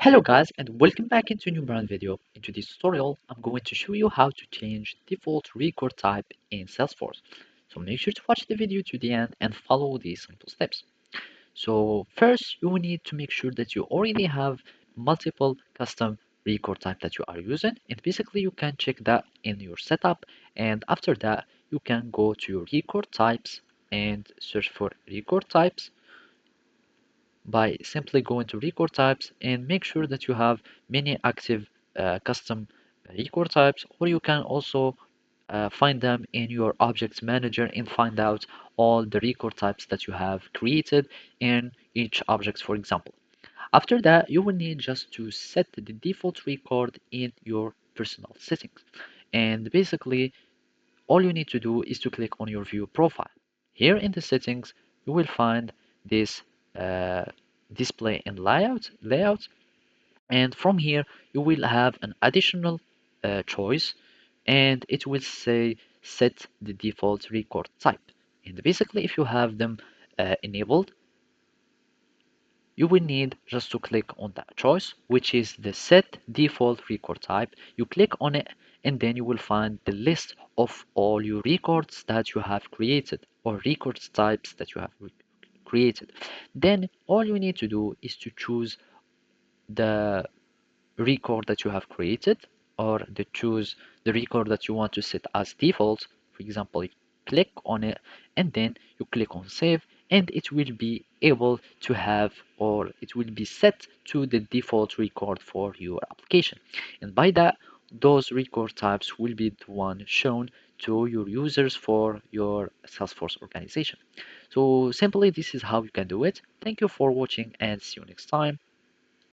Hello guys and welcome back into a new brand video. In this tutorial, I'm going to show you how to change default record type in Salesforce. So make sure to watch the video to the end and follow these simple steps. So first, you will need to make sure that you already have multiple custom record type that you are using. And basically you can check that in your setup. And after that, you can go to your record types and search for record types by simply going to record types and make sure that you have many active custom record types, or you can also find them in your objects manager and find out all the record types that you have created in each object, for example. After that, you will need just to set the default record in your personal settings. And basically, all you need to do is to click on your view profile. Here in the settings, you will find this uh, display and layout, and from here you will have an additional choice, and it will say set the default record type. And basically, if you have them enabled, you will need just to click on that choice, which is the set default record type. You click on it, and then you will find the list of all your records that you have created, or records types that you have created. Then all you need to do is to choose the record that you have created, or to choose the record that you want to set as default. For example, you click on it and then you click on save, and it will be able to have, or it will be set to the default record for your application. And by that, those record types will be the one shown to your users for your Salesforce organization. So simply, this is how you can do it. Thank you for watching and see you next time.